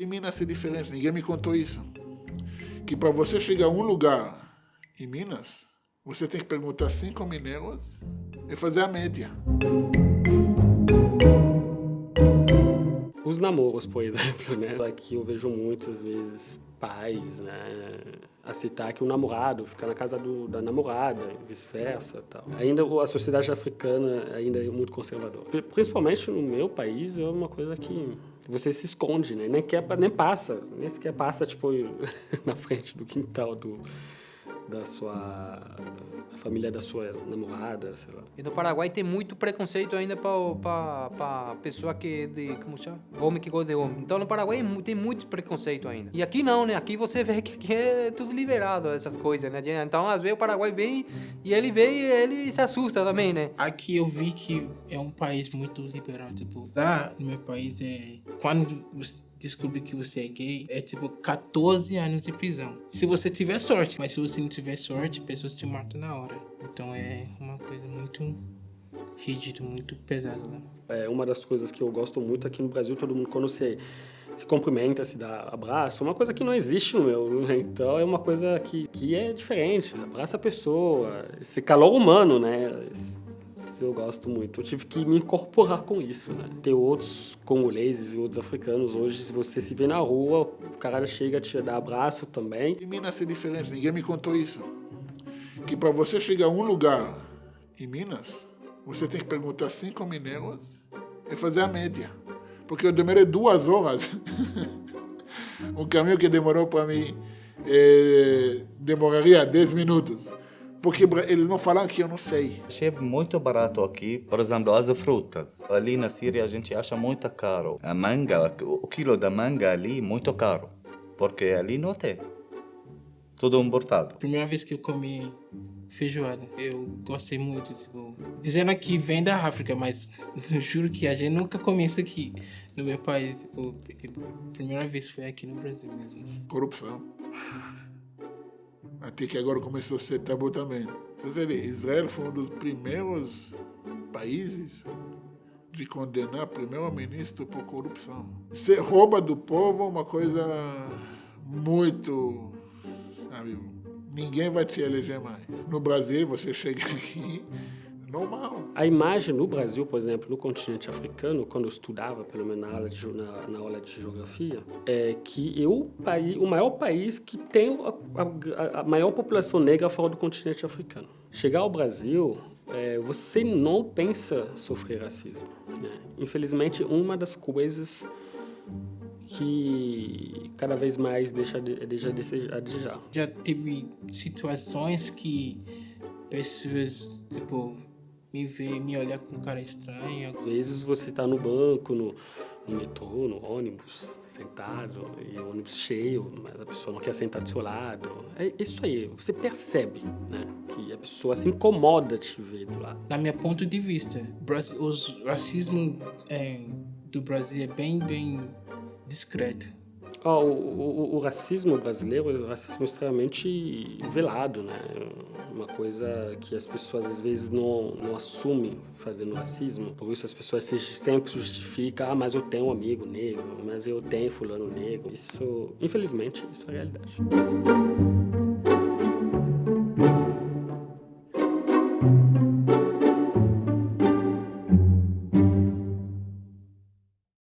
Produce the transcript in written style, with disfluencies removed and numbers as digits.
Em Minas é diferente, ninguém me contou isso. Que para você chegar a um lugar em Minas, você tem que perguntar 5 mineiros e fazer a média. Os namoros, por exemplo, né? Aqui eu vejo muitas vezes pais, né, aceitar que o namorado fica na casa da namorada, e vice-versa, tal. Ainda a sociedade africana ainda é muito conservadora. Principalmente no meu país é uma coisa que você se esconde, né? Nem sequer passa tipo na frente do quintal da família da sua namorada, sei lá. E no Paraguai tem muito preconceito ainda para pessoa que como chama? Homem que gosta de homem. Então no Paraguai tem muito preconceito ainda. E aqui não, né? Aqui você vê que é tudo liberado, essas coisas, né? Então às vezes o Paraguai vem e ele vê e ele se assusta também, né? Aqui eu vi que é um país muito liberal, tipo, lá no meu país quando você descobrir que você é gay, é tipo 14 anos de prisão. Se você tiver sorte, mas se você não tiver sorte, pessoas te matam na hora. Então é uma coisa muito rígida, muito pesada lá. É uma das coisas que eu gosto muito aqui no Brasil, todo mundo quando se cumprimenta, se dá abraço, uma coisa que não existe no meu, né? Então é uma coisa que é diferente, abraça a pessoa, esse calor humano, né? Isso eu gosto muito. Eu tive que me incorporar com isso, né? Ter outros congoleses e outros africanos hoje, se você se vê na rua, o cara chega a te dar abraço também. Em Minas é diferente, ninguém me contou isso. Que para você chegar a um lugar em Minas, você tem que perguntar 5 mineiros e fazer a média. Porque eu demorei 2 horas. Um caminho que demorou para mim demoraria 10 minutos. Porque eles não falam que eu não sei. Achei muito barato aqui, por exemplo, as frutas. Ali na Síria a gente acha muito caro. A manga, o quilo da manga ali, muito caro. Porque ali não tem. Tudo importado. Primeira vez que eu comi feijoada, eu gostei muito, tipo, dizendo que vem da África, mas eu juro que a gente nunca come isso aqui no meu país. Tipo, primeira vez foi aqui no Brasil mesmo. Corrupção. Até que agora começou a ser tabu também. Você vê, Israel foi um dos primeiros países de condenar primeiro-ministro por corrupção. Você rouba do povo uma coisa muito... Sabe, ninguém vai te eleger mais. No Brasil, você chega aqui, normal. A imagem no Brasil, por exemplo, no continente africano, quando eu estudava, pelo menos na aula de geografia, é que o maior país que tem a maior população negra fora do continente africano. Chegar ao Brasil, você não pensa sofrer racismo, né? Infelizmente, uma das coisas que cada vez mais deixa a desejar. Já teve situações que pessoas, tipo, me olhar com cara estranha. Às vezes você está no banco, no metrô, no ônibus, sentado, e o ônibus cheio, mas a pessoa não quer sentar do seu lado. É isso aí, você percebe, né, que a pessoa se incomoda de te ver do lado. Na minha ponto de vista, o racismo do Brasil é bem discreto. O racismo brasileiro é um racismo extremamente velado, né? Uma coisa que as pessoas às vezes não assumem fazendo racismo. Por isso as pessoas sempre justificam, mas eu tenho um amigo negro, mas eu tenho fulano negro. Isso, infelizmente, isso é a realidade.